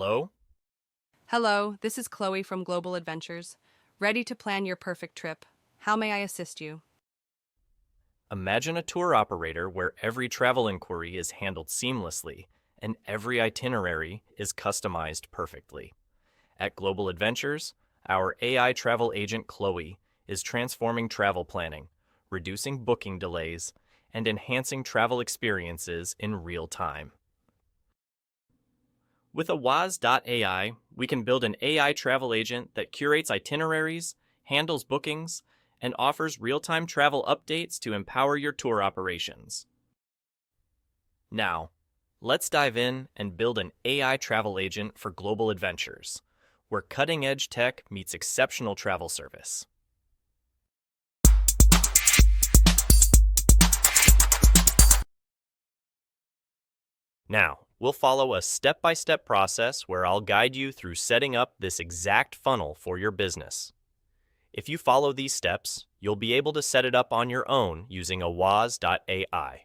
Hello? Hello, this is Chloe from Global Adventures. Ready to plan your perfect trip. How may I assist you? Imagine a tour operator where every travel inquiry is handled seamlessly and every itinerary is customized perfectly. At Global Adventures, our AI travel agent Chloe is transforming travel planning, reducing booking delays, and enhancing travel experiences in real time. With Awaz.ai, we can build an AI travel agent that curates itineraries, handles bookings, and offers real-time travel updates to empower your tour operations. Now, let's dive in and build an AI travel agent for global adventures, where cutting-edge tech meets exceptional travel service. Now, we'll follow a step-by-step process where I'll guide you through setting up this exact funnel for your business. If you follow these steps, you'll be able to set it up on your own using Awaz.ai.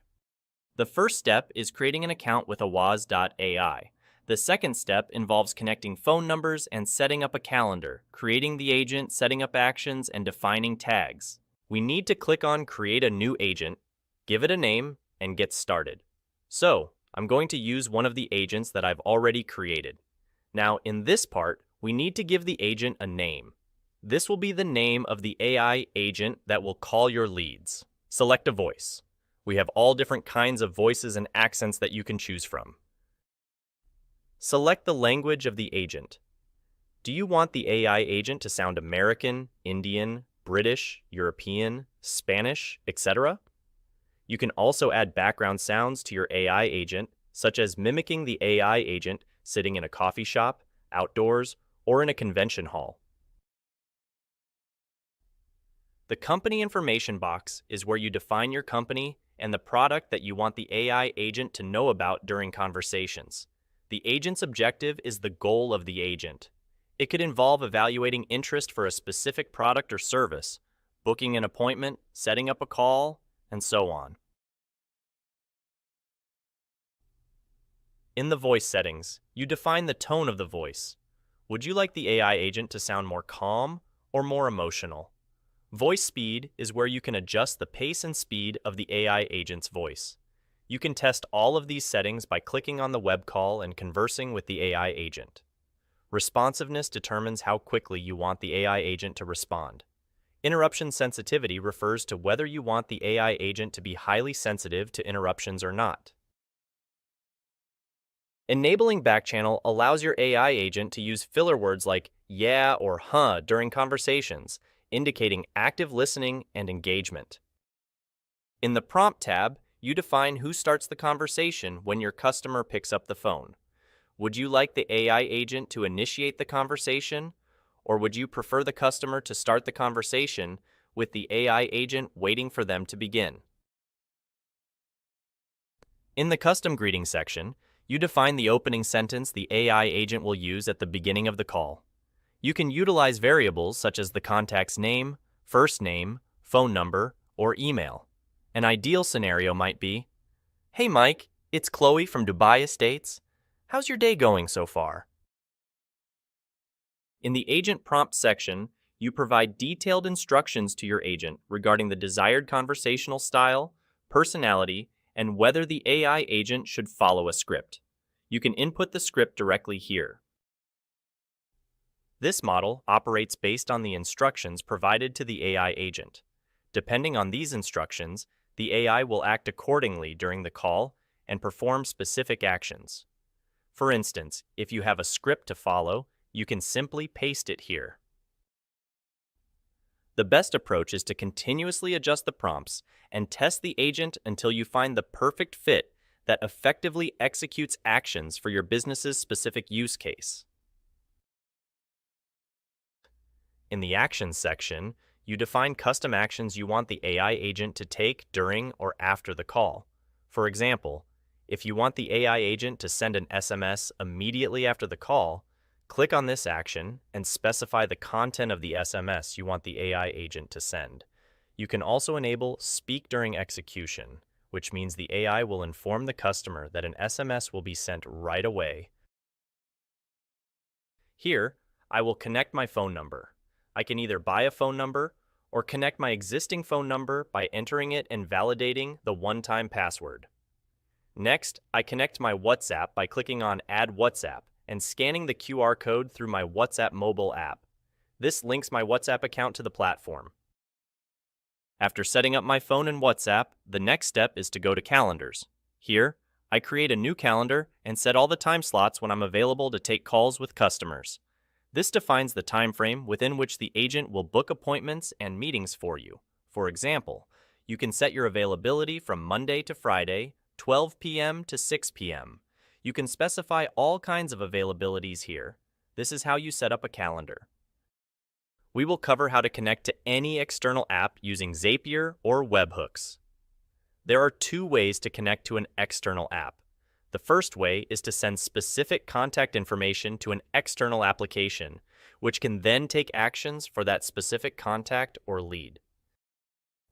The first step is creating an account with Awaz.ai. The second step involves connecting phone numbers and setting up a calendar, creating the agent, setting up actions, and defining tags. We need to click on Create a New Agent, give it a name, and get started. So, I'm going to use one of the agents that I've already created. Now, in this part, we need to give the agent a name. This will be the name of the AI agent that will call your leads. Select a voice. We have all different kinds of voices and accents that you can choose from. Select the language of the agent. Do you want the AI agent to sound American, Indian, British, European, Spanish, etc.? You can also add background sounds to your AI agent, such as mimicking the AI agent sitting in a coffee shop, outdoors, or in a convention hall. The company information box is where you define your company and the product that you want the AI agent to know about during conversations. The agent's objective is the goal of the agent. It could involve evaluating interest for a specific product or service, booking an appointment, setting up a call, and so on. In the voice settings, you define the tone of the voice. Would you like the AI agent to sound more calm or more emotional? Voice speed is where you can adjust the pace and speed of the AI agent's voice. You can test all of these settings by clicking on the web call and conversing with the AI agent. Responsiveness determines how quickly you want the AI agent to respond. Interruption sensitivity refers to whether you want the AI agent to be highly sensitive to interruptions or not. Enabling backchannel allows your AI agent to use filler words like yeah or huh during conversations, indicating active listening and engagement. In the Prompt tab, you define who starts the conversation when your customer picks up the phone. Would you like the AI agent to initiate the conversation, or would you prefer the customer to start the conversation with the AI agent waiting for them to begin? In the Custom Greeting section, you define the opening sentence the AI agent will use at the beginning of the call. You can utilize variables such as the contact's name, first name, phone number, or email. An ideal scenario might be, "Hey Mike, it's Chloe from Dubai Estates. How's your day going so far?" In the Agent Prompt section, you provide detailed instructions to your agent regarding the desired conversational style, personality, and whether the AI agent should follow a script. You can input the script directly here. This model operates based on the instructions provided to the AI agent. Depending on these instructions, the AI will act accordingly during the call and perform specific actions. For instance, if you have a script to follow, you can simply paste it here. The best approach is to continuously adjust the prompts and test the agent until you find the perfect fit that effectively executes actions for your business's specific use case. In the Actions section, you define custom actions you want the AI agent to take during or after the call. For example, if you want the AI agent to send an SMS immediately after the call, click on this action and specify the content of the SMS you want the AI agent to send. You can also enable Speak During Execution, which means the AI will inform the customer that an SMS will be sent right away. Here, I will connect my phone number. I can either buy a phone number or connect my existing phone number by entering it and validating the one-time password. Next, I connect my WhatsApp by clicking on Add WhatsApp and scanning the QR code through my WhatsApp mobile app. This links my WhatsApp account to the platform. After setting up my phone and WhatsApp, the next step is to go to Calendars. Here, I create a new calendar and set all the time slots when I'm available to take calls with customers. This defines the time frame within which the agent will book appointments and meetings for you. For example, you can set your availability from Monday to Friday, 12 p.m. to 6 p.m. You can specify all kinds of availabilities here. This is how you set up a calendar. We will cover how to connect to any external app using Zapier or webhooks. There are two ways to connect to an external app. The first way is to send specific contact information to an external application, which can then take actions for that specific contact or lead.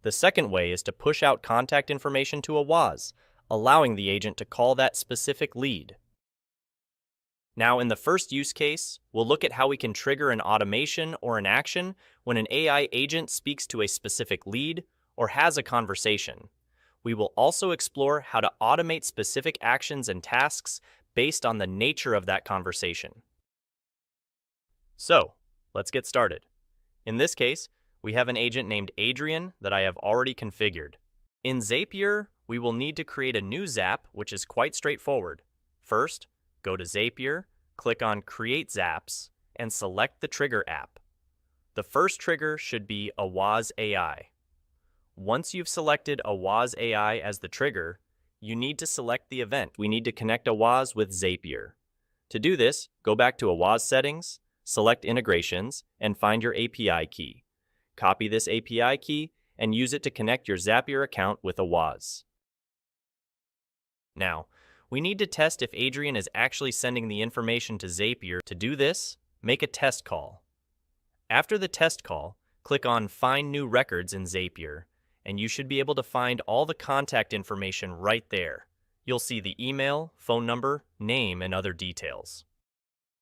The second way is to push out contact information to a WAS, allowing the agent to call that specific lead. Now, in the first use case, we'll look at how we can trigger an automation or an action when an AI agent speaks to a specific lead or has a conversation. We will also explore how to automate specific actions and tasks based on the nature of that conversation. So, let's get started. In this case, we have an agent named Adrian that I have already configured. In Zapier, we will need to create a new Zap, which is quite straightforward. First, go to Zapier, click on Create Zaps, and select the trigger app. The first trigger should be Awaz AI. Once you've selected Awaz AI as the trigger, you need to select the event. We need to connect Awaz with Zapier. To do this, go back to Awaz Settings, select Integrations, and find your API key. Copy this API key and use it to connect your Zapier account with Awaz. Now, we need to test if Adrian is actually sending the information to Zapier. To do this, make a test call. After the test call, click on Find New Records in Zapier, and you should be able to find all the contact information right there. You'll see the email, phone number, name, and other details.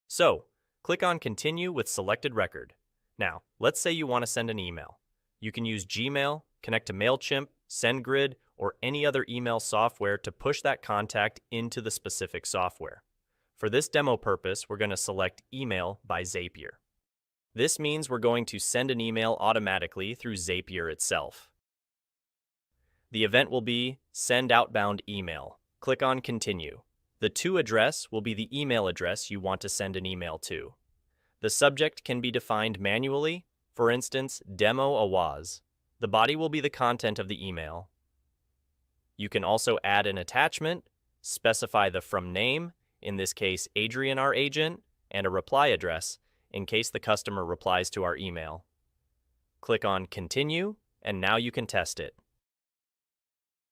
So, click on Continue with selected record. Now, let's say you want to send an email. You can use Gmail, connect to MailChimp, SendGrid, or any other email software to push that contact into the specific software. For this demo purpose, we're going to select Email by Zapier. This means we're going to send an email automatically through Zapier itself. The event will be Send Outbound Email. Click on Continue. The to address will be the email address you want to send an email to. The subject can be defined manually, for instance, Demo Awaz. The body will be the content of the email. You can also add an attachment, specify the from name, in this case Adrian our agent, and a reply address, in case the customer replies to our email. Click on Continue, and now you can test it.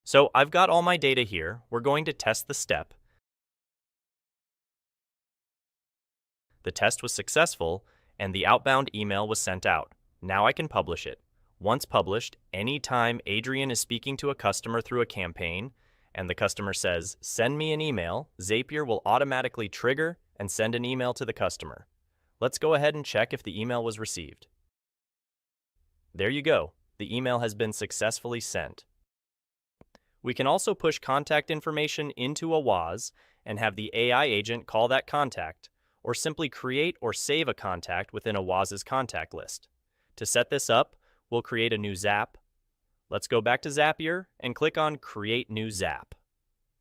So I've got all my data here. We're going to test the step. The test was successful, and the outbound email was sent out. Now I can publish it. Once published, anytime Adrian is speaking to a customer through a campaign, and the customer says, "Send me an email," Zapier will automatically trigger and send an email to the customer. Let's go ahead and check if the email was received. There you go. The email has been successfully sent. We can also push contact information into Awaz and have the AI agent call that contact, or simply create or save a contact within Awaz's contact list. To set this up, we'll create a new Zap. Let's go back to Zapier and click on Create New Zap.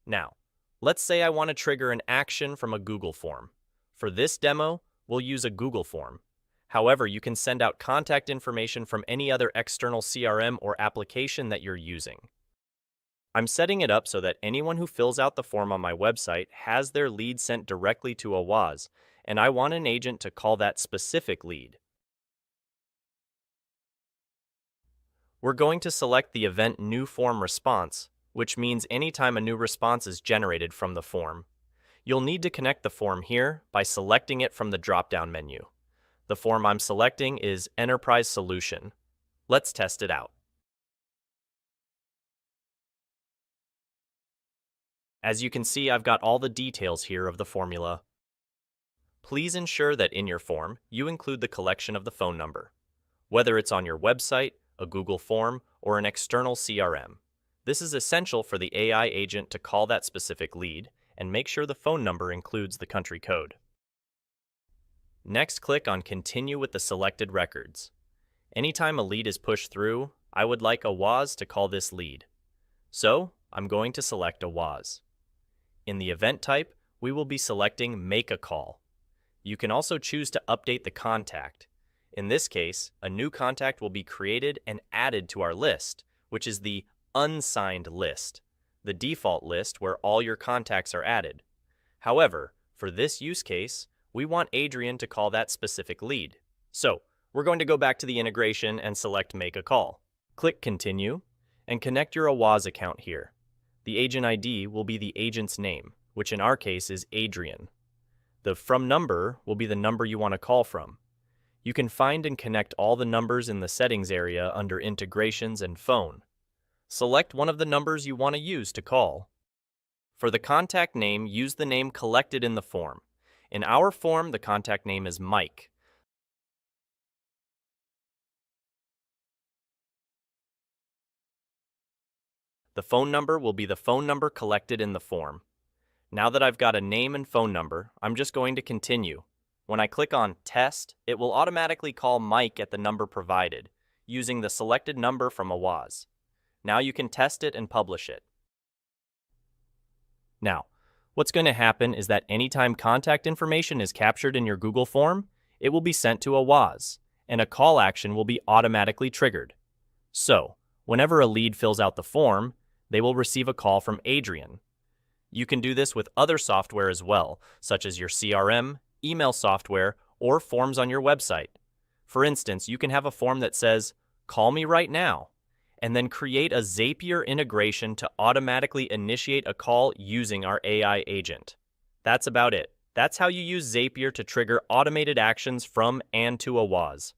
Now, let's say I want to trigger an action from a Google form. For this demo, we'll use a Google form. However, you can send out contact information from any other external CRM or application that you're using. I'm setting it up so that anyone who fills out the form on my website has their lead sent directly to Awaz, and I want an agent to call that specific lead. We're going to select the event New Form Response, which means anytime a new response is generated from the form. You'll need to connect the form here by selecting it from the drop-down menu. The form I'm selecting is Enterprise Solution. Let's test it out. As you can see, I've got all the details here of the formula. Please ensure that in your form, you include the collection of the phone number, whether it's on your website, a Google form, or an external CRM. This is essential for the AI agent to call that specific lead and make sure the phone number includes the country code. Next, click on Continue with the selected records. Anytime a lead is pushed through, I would like a WAS to call this lead. So, I'm going to select a WAS. In the event type, we will be selecting Make a Call. You can also choose to update the contact. In this case, a new contact will be created and added to our list, which is the unsigned list, the default list where all your contacts are added. However, for this use case, we want Adrian to call that specific lead. So, we're going to go back to the integration and select Make a Call. Click Continue and connect your AWAS account here. The agent ID will be the agent's name, which in our case is Adrian. The From number will be the number you want to call from. You can find and connect all the numbers in the settings area under Integrations and Phone. Select one of the numbers you want to use to call. For the contact name, use the name collected in the form. In our form, the contact name is Mike. The phone number will be the phone number collected in the form. Now that I've got a name and phone number, I'm just going to continue. When I click on Test, it will automatically call Mike at the number provided, using the selected number from AWAS. Now you can test it and publish it. Now, what's going to happen is that anytime contact information is captured in your Google form, it will be sent to AWAS, and a call action will be automatically triggered. So, whenever a lead fills out the form, they will receive a call from Adrian. You can do this with other software as well, such as your CRM, email software, or forms on your website. For instance, you can have a form that says, "Call me right now," and then create a Zapier integration to automatically initiate a call using our AI agent. That's about it. That's how you use Zapier to trigger automated actions from and to AWAS.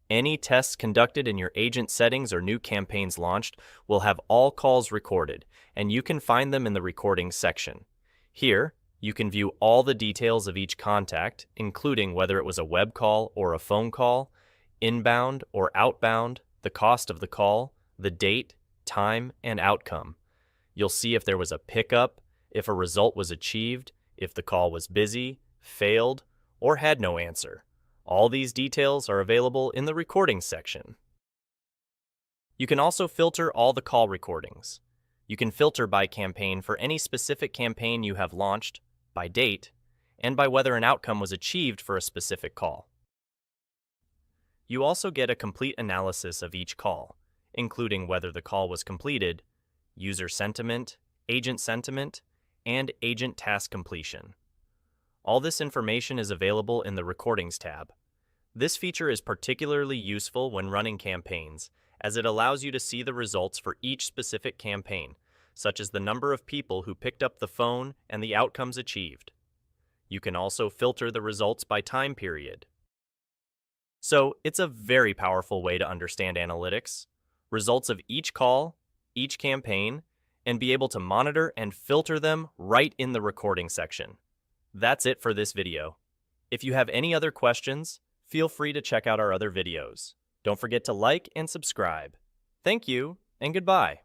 Any tests conducted in your agent settings or new campaigns launched will have all calls recorded, and you can find them in the recordings section. Here, you can view all the details of each contact, including whether it was a web call or a phone call, inbound or outbound, the cost of the call, the date, time, and outcome. You'll see if there was a pickup, if a result was achieved, if the call was busy, failed, or had no answer. All these details are available in the recordings section. You can also filter all the call recordings. You can filter by campaign for any specific campaign you have launched, by date, and by whether an outcome was achieved for a specific call. You also get a complete analysis of each call, including whether the call was completed, user sentiment, and agent task completion. All this information is available in the Recordings tab. This feature is particularly useful when running campaigns, as it allows you to see the results for each specific campaign, such as the number of people who picked up the phone and the outcomes achieved. You can also filter the results by time period. So, it's a very powerful way to understand analytics, results of each call, each campaign, and be able to monitor and filter them right in the recording section. That's it for this video. If you have any other questions, feel free to check out our other videos. Don't forget to like and subscribe. Thank you, and goodbye.